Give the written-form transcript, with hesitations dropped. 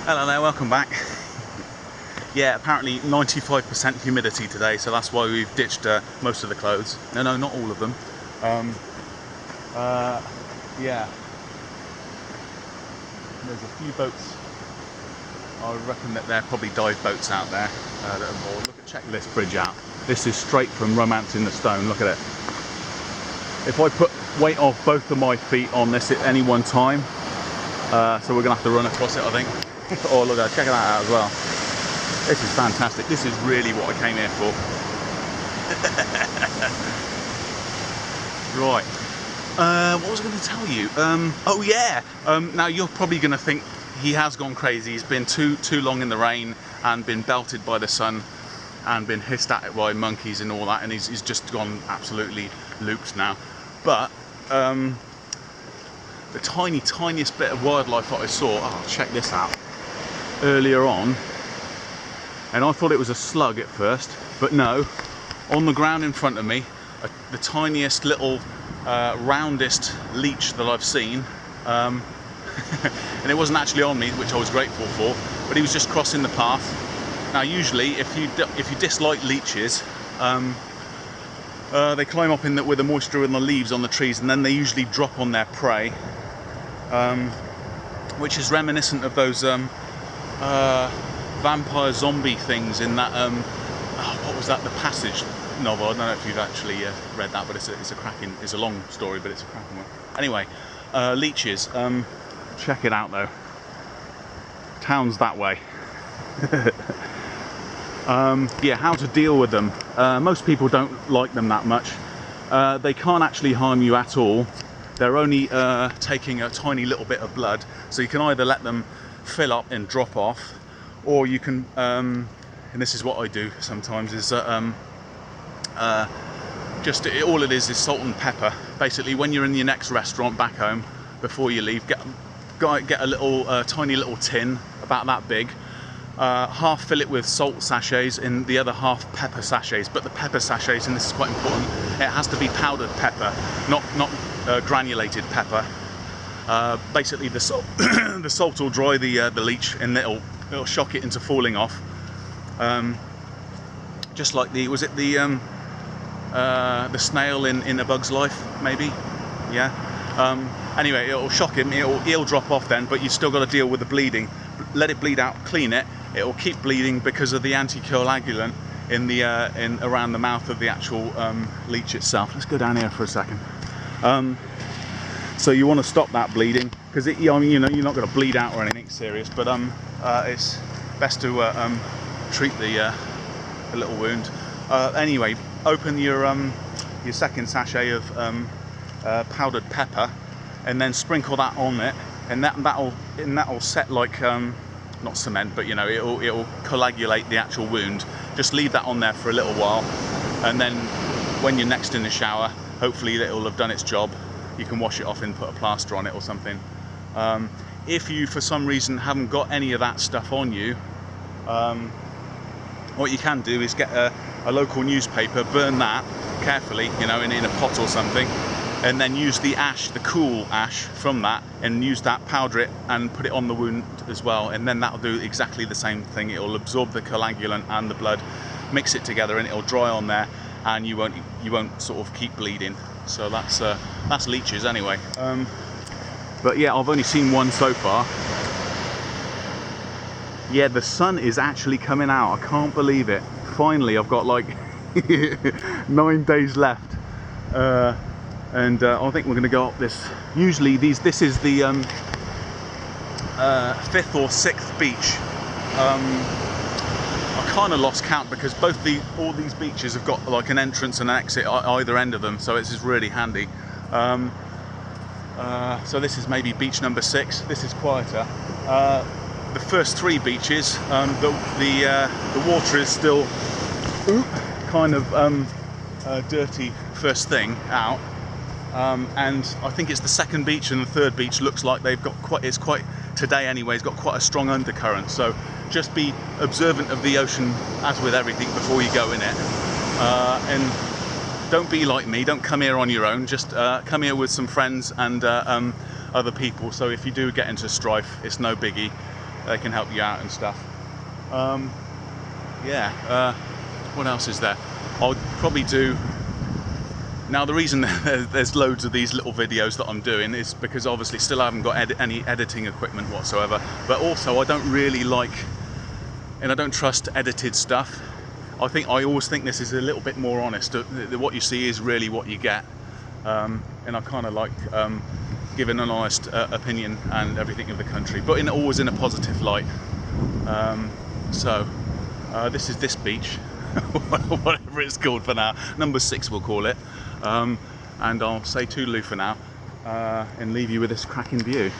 Hello there, welcome back. Yeah, apparently 95% humidity today, so that's why we've ditched most of the clothes. No, not all of them. Yeah, there's a few boats. I reckon that there are probably dive boats out there that are moored. Check this bridge out. This is straight from Romance in the Stone. Look at it. If I put weight off both of my feet on this at any one time, so we're gonna have to run across it, I think. Oh, look, check that out as well. This is fantastic. This is really what I came here for. Right. What was I going to tell you? Oh yeah. Now you're probably going to think he has gone crazy. He's been too long in the rain and been belted by the sun and been hissed at by monkeys and all that, and he's just gone absolutely looped now. But the tiniest bit of wildlife that I saw. Oh, check this out. Earlier on, and I thought it was a slug at first, but no, on the ground in front of me, the tiniest little roundest leech that I've seen, and it wasn't actually on me, which I was grateful for, but he was just crossing the path. Now usually if you dislike leeches, they climb up with the moisture in the leaves on the trees, and then they usually drop on their prey, which is reminiscent of those vampire zombie things in that what was that, The Passage novel. I don't know if you've actually read that, but it's a long story, but it's a cracking one. Anyway, leeches, check it out though. Town's that way. Yeah, how to deal with them. Most people don't like them that much. They can't actually harm you at all. They're only taking a tiny little bit of blood, so you can either let them fill up and drop off, or you can and this is what I do sometimes, is all it is salt and pepper. Basically, when you're in your next restaurant back home, before you leave, get a little tiny little tin about that big, half fill it with salt sachets and the other half pepper sachets. But the pepper sachets, and this is quite important, it has to be powdered pepper, not granulated pepper. Basically the salt the salt will dry the leech, and it'll shock it into falling off, just like the snail in A Bug's Life, maybe. Yeah. Anyway, it'll shock him, he'll drop off then, but you've still got to deal with the bleeding. Let it bleed out, clean it. It'll keep bleeding because of the anticoagulant in around the mouth of the actual leech itself. Let's go down here for a second. So you want to stop that bleeding, because you're not going to bleed out or anything serious, but it's best to treat the little wound. Anyway, open your second sachet of powdered pepper, and then sprinkle that on it, and that'll set like not cement, but it'll coagulate the actual wound. Just leave that on there for a little while, and then when you're next in the shower, hopefully it'll have done its job. You can wash it off and put a plaster on it or something. If you for some reason haven't got any of that stuff on you, what you can do is get a local newspaper, burn that carefully, in a pot or something, and then use the ash, the cool ash from that, and use that, powder it and put it on the wound as well, and then that'll do exactly the same thing. It'll absorb the coagulant and the blood, mix it together, and it'll dry on there, and you won't sort of keep bleeding. So that's leeches anyway. But yeah, I've only seen one so far. Yeah, the sun is actually coming out. I can't believe it. Finally, I've got like 9 days left, and I think we're going to go up this. Usually this is the 5th or 6th beach. I kind of lost count, because all these beaches have got like an entrance and an exit at either end of them, so it's just really handy. So this is maybe beach number 6. This is quieter. The first 3 beaches, the water is still kind of dirty first thing out, and I think it's the second beach and the third beach looks like they've got today anyway, it's got quite a strong undercurrent. So just be observant of the ocean, as with everything, before you go in it, and don't be like me, don't come here on your own, just come here with some friends and other people. So if you do get into strife, it's no biggie. they can help you out and stuff. Yeah, what else is there? I'll probably do. Now the reason there's loads of these little videos that I'm doing is because obviously still I haven't got any editing equipment whatsoever, but also I don't really like, and I don't trust edited stuff. I always think this is a little bit more honest. What you see is really what you get, and I kind of like giving an honest opinion and everything of the country, but always in a positive light. So this is this beach, whatever it's called for now, number 6 we'll call it, and I'll say toodaloo for now, and leave you with this cracking view.